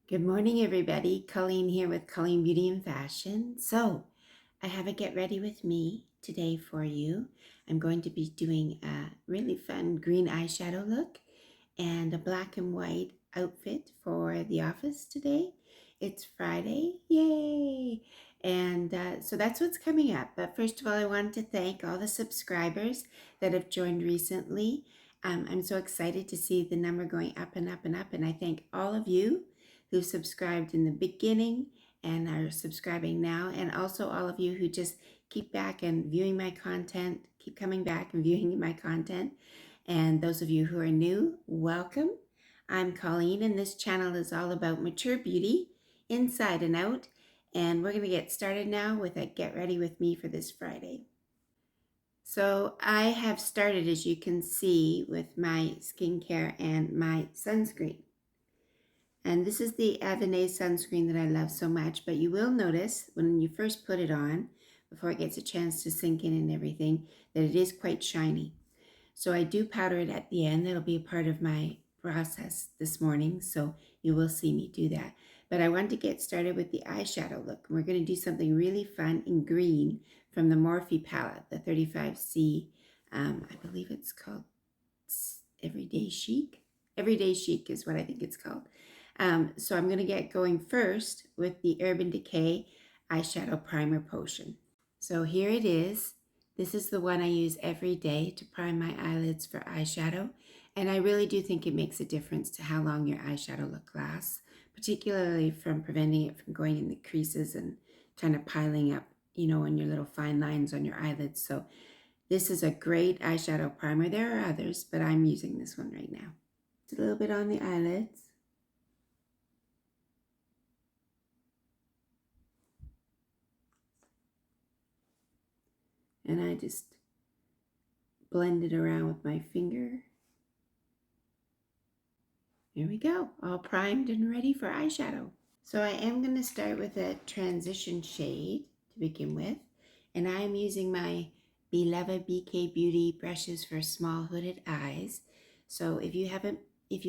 Good morning, everybody. Colleen here with Colleen Beauty and Fashion. So, I have a get ready with me today for you. I'm going to be doing a really fun green eyeshadow look and a black and white outfit for the office today. It's Friday, yay! And so that's what's coming up. But first of all, I wanted to thank all the subscribers that have joined recently. I'm so excited to see the number going up and up and up. And I thank all of you who subscribed in the beginning and are subscribing now, and also all of you who just keep back and viewing my content, keep coming back and viewing my content. And those of you who are new, welcome. I'm Colleen, and this channel is all about mature beauty, inside and out. And we're going to get started now with a get ready with me for this Friday. So I have started, as you can see, with my skincare and my sunscreen. And this is the Avene sunscreen that I love so much, but you will notice when you first put it on, before it gets a chance to sink in and everything, that it is quite shiny. So I do powder it at the end. That'll be a part of my process this morning, so you will see me do that. But I want to get started with the eyeshadow look. We're going to do something really fun in green from the Morphe palette, the 35C. I believe it's called Everyday Chic. Everyday Chic is what I think it's called. So I'm going to get going first with the Urban Decay Eyeshadow Primer Potion. So here it is. This is the one I use every day to prime my eyelids for eyeshadow. And I really do think it makes a difference to how long your eyeshadow look lasts, particularly from preventing it from going in the creases and kind of piling up, on your little fine lines on your eyelids. So this is a great eyeshadow primer. There are others, but I'm using this one right now. Just a little bit on the eyelids. And I just blend it around with my finger. There we go, all primed and ready for eyeshadow. So I am going to start with a transition shade to begin with. And I'm using my beloved BK Beauty brushes for small hooded eyes. So if you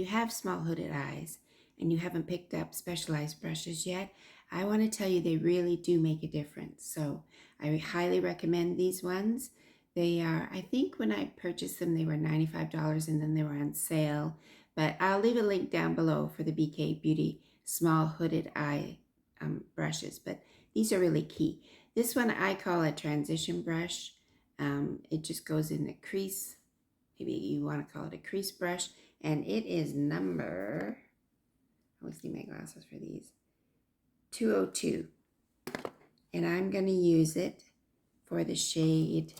have small hooded eyes and you haven't picked up specialized brushes yet, I want to tell you they really do make a difference. So I highly recommend these ones. They are, I think when I purchased them, they were $95 and then they were on sale. But I'll leave a link down below for the BK Beauty small hooded eye brushes. But these are really key. This one I call a transition brush. It just goes in the crease. Maybe you want to call it a crease brush. And it is number, I always need my glasses for these, 202. And I'm going to use it for the shade.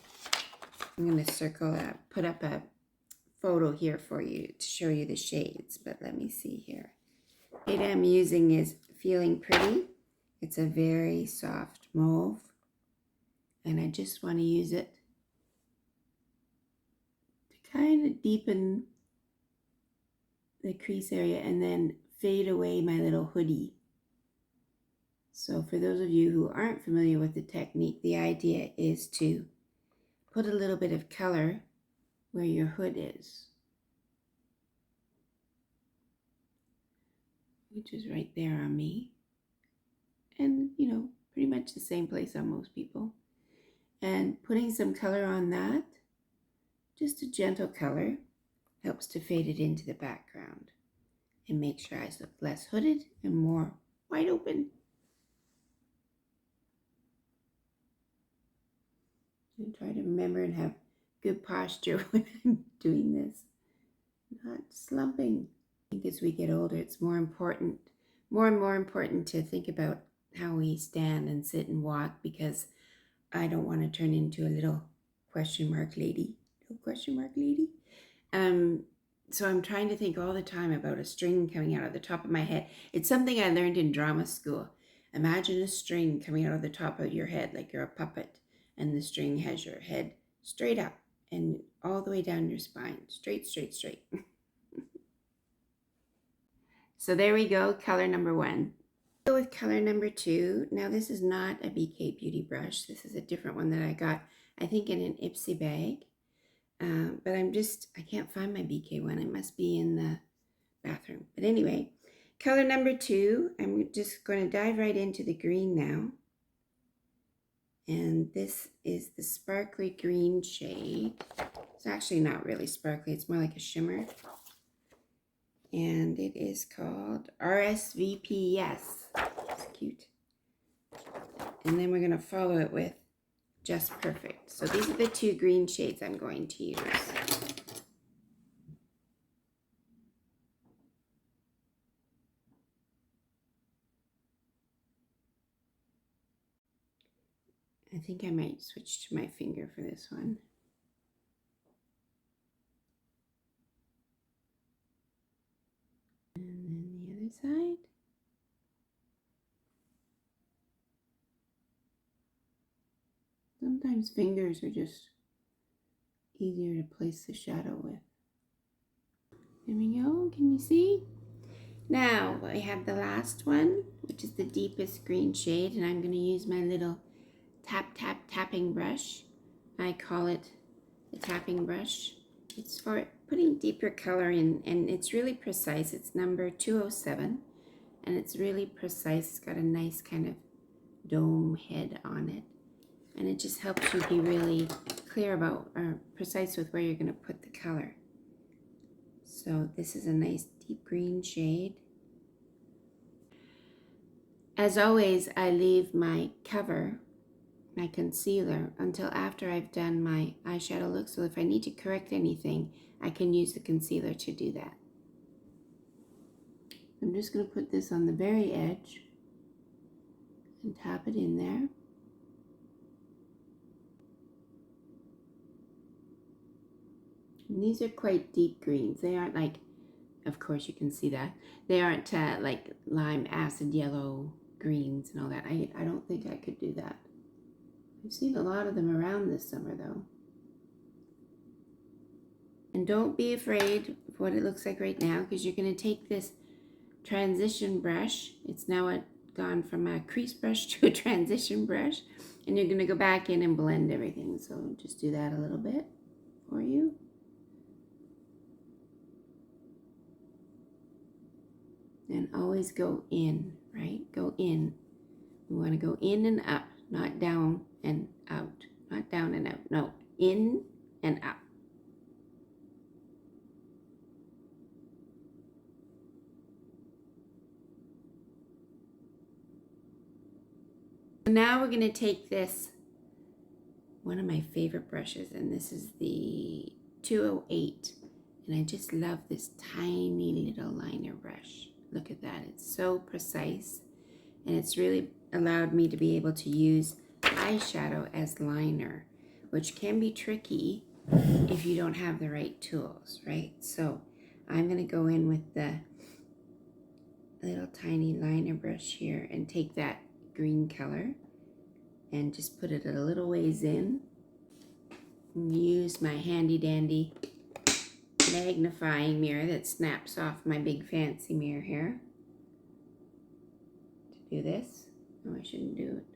I'm going to circle up, put up a photo here for you to show you the shades. But let me see here. The shade I'm using is Feeling Pretty. It's a very soft mauve. And I just want to use it to kind of deepen the crease area and then fade away my little hoodie. So for those of you who aren't familiar with the technique, the idea is to put a little bit of color where your hood is, which is right there on me. And, pretty much the same place on most people. And putting some color on that, just a gentle color, helps to fade it into the background and make your eyes look less hooded and more wide open. And try to remember and have good posture when I'm doing this. Not slumping. I think as we get older, it's more and more important to think about how we stand and sit and walk, because I don't want to turn into a little question mark lady. So I'm trying to think all the time about a string coming out of the top of my head. It's something I learned in drama school. Imagine a string coming out of the top of your head like you're a puppet, and the string has your head straight up and all the way down your spine. Straight. So there we go, color number 1. Go with color number 2. Now this is not a BK Beauty brush. This is a different one that I got, I think, in an Ipsy bag. But I can't find my BK one. It must be in the bathroom. But anyway, color number 2, I'm just going to dive right into the green now. And this is the sparkly green shade. It's actually not really sparkly, it's more like a shimmer. And it is called RSVPS. It's cute. And then we're going to follow it with Just Perfect. So these are the 2 green shades I'm going to use. I think I might switch to my finger for this one. And then the other side. Sometimes fingers are just easier to place the shadow with. There we go, can you see? Now I have the last one, which is the deepest green shade, and I'm going to use my little tapping brush. I call it the tapping brush. It's for putting deeper color in, and it's really precise. It's number 207, and it's really precise. It's got a nice kind of dome head on it, and it just helps you be really clear about or precise with where you're going to put the color. So this is a nice deep green shade. As always, I leave my cover, my concealer, until after I've done my eyeshadow look. So if I need to correct anything, I can use the concealer to do that. I'm just going to put this on the very edge and tap it in there. And these are quite deep greens. They aren't like, of course you can see that, they aren't like lime acid yellow greens and all that. I don't think I could do that. I've seen a lot of them around this summer though. And don't be afraid of what it looks like right now, because you're going to take this transition brush. It's now gone from a crease brush to a transition brush, and you're going to go back in and blend everything. So just do that a little bit for you. And always go in, right? Go in. We want to go in and up, not down and out. Not down and out. No, in and up. So now we're going to take this, one of my favorite brushes, and this is the 208. And I just love this tiny little liner brush. Look at that. It's so precise. And it's really allowed me to be able to use eyeshadow as liner, which can be tricky if you don't have the right tools, right? So I'm going to go in with the little tiny liner brush here and take that green color and just put it a little ways in. And use my handy dandy magnifying mirror that snaps off my big fancy mirror here to do this. No, I shouldn't do it.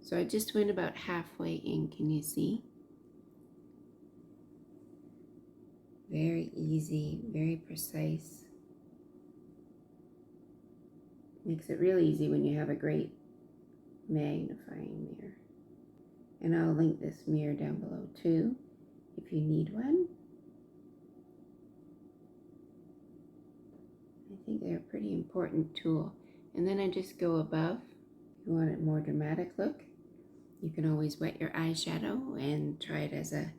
So I just went about halfway in, can you see? Very easy, very precise. Makes it really easy when you have a great magnifying mirror. And I'll link this mirror down below too, if you need one. I think they're a pretty important tool. And then I just go above. If you want a more dramatic look, you can always wet your eyeshadow and try it as a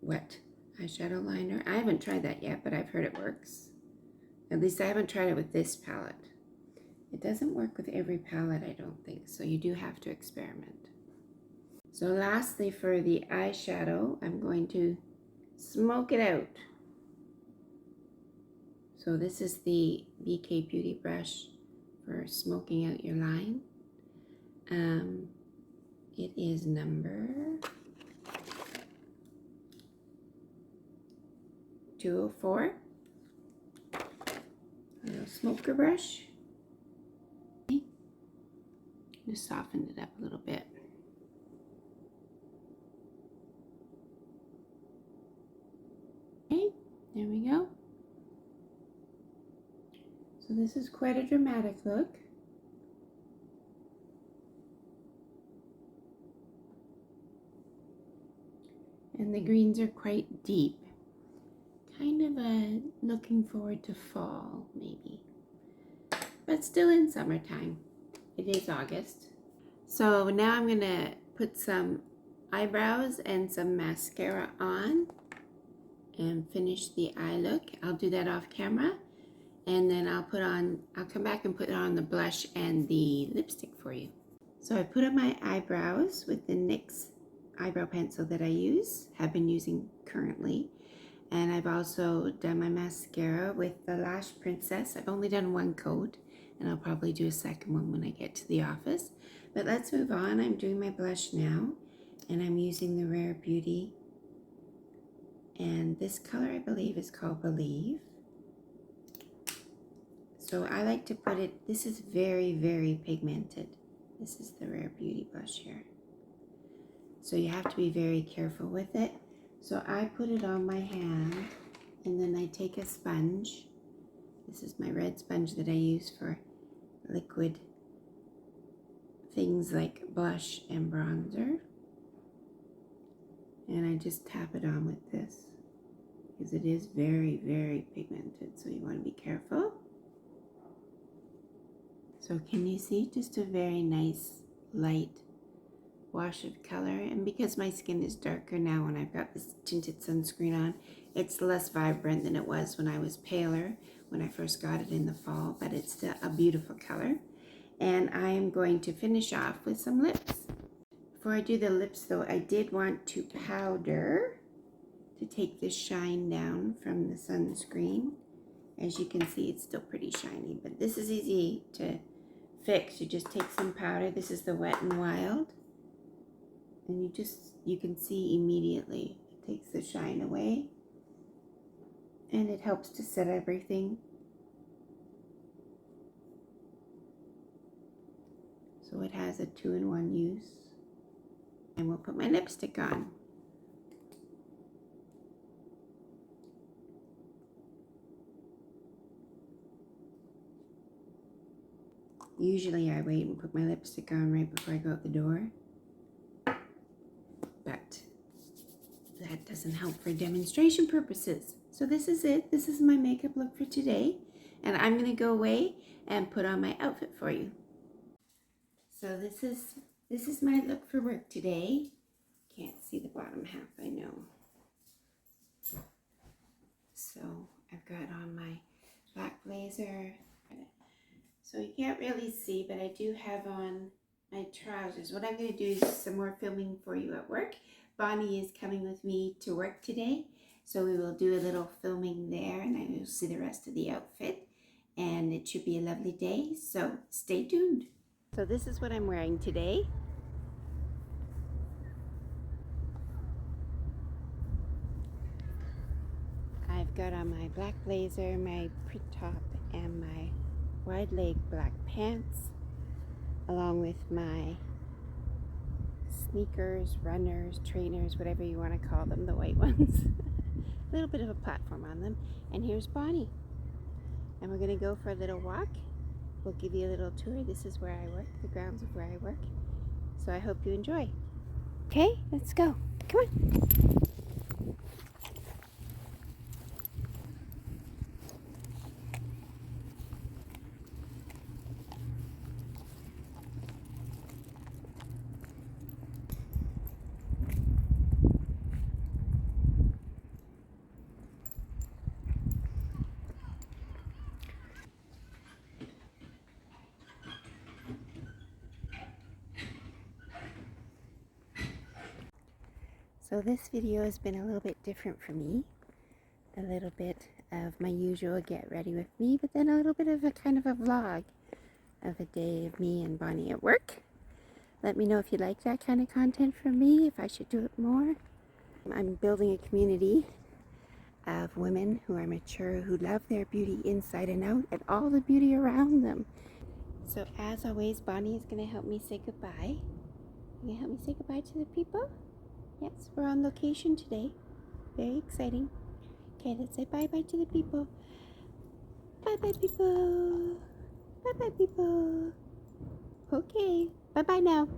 wet eyeshadow liner. I haven't tried that yet, but I've heard it works. At least I haven't tried it with this palette. It doesn't work with every palette, I don't think, so you do have to experiment. So lastly, for the eyeshadow, I'm going to smoke it out. So this is the BK Beauty brush for smoking out your line. It is number 204. A little smoker brush. Just softened it up a little bit. Okay, there we go. So this is quite a dramatic look. And the greens are quite deep. Kind of looking forward to fall, maybe. But still in summertime. It is August. So now I'm going to put some eyebrows and some mascara on and finish the eye look. I'll do that off camera. And then I'll come back and put on the blush and the lipstick for you. So I put on my eyebrows with the NYX Eyebrow Pencil that I have been using currently. And I've also done my mascara with the Lash Princess. I've only done one coat, and I'll probably do a second one when I get to the office. But let's move on. I'm doing my blush now, and I'm using the Rare Beauty. And this color, I believe, is called Believe. So I like to put it, this is very, very pigmented. This is the Rare Beauty blush here. So you have to be very careful with it. So I put it on my hand, and then I take a sponge. This is my red sponge that I use for liquid things like blush and bronzer. And I just tap it on with this because it is very, very pigmented. So you want to be careful. So can you see just a very nice light wash of color? And because my skin is darker now when I've got this tinted sunscreen on, it's less vibrant than it was when I was paler when I first got it in the fall, but it's still a beautiful color. And I am going to finish off with some lips. Before I do the lips though, I did want to powder to take the shine down from the sunscreen. As you can see, it's still pretty shiny, but this is easy to fix. You just take some powder. This is the Wet n Wild. And you can see immediately it takes the shine away, and it helps to set everything. So it has a 2-in-1 use. And we'll put my lipstick on. Usually I wait and put my lipstick on right before I go out the door. But that doesn't help for demonstration purposes. So this is it. This is my makeup look for today. And I'm going to go away and put on my outfit for you. So this is my look for work today. Can't see the bottom half, I know. So I've got on my black blazer. So you can't really see, but I do have on my trousers. What I'm going to do is some more filming for you at work. Bonnie is coming with me to work today, so we will do a little filming there, and then you'll see the rest of the outfit, and it should be a lovely day, so stay tuned. So this is what I'm wearing today. I've got on my black blazer, my print top, and my wide leg black pants, along with my sneakers, runners, trainers, whatever you want to call them, the white ones. A little bit of a platform on them. And here's Bonnie. And we're going to go for a little walk. We'll give you a little tour. This is where I work, the grounds of where I work. So I hope you enjoy. Okay, let's go. Come on. So this video has been a little bit different for me. A little bit of my usual get ready with me, but then a little bit of a kind of a vlog of a day of me and Bonnie at work. Let me know if you like that kind of content from me, if I should do it more. I'm building a community of women who are mature, who love their beauty inside and out, and all the beauty around them. So as always, Bonnie is going to help me say goodbye. You going to help me say goodbye to the people? Yes, we're on location today. Very exciting. Okay, let's say bye-bye to the people. Bye-bye, people. Bye-bye, people. Okay, bye-bye now.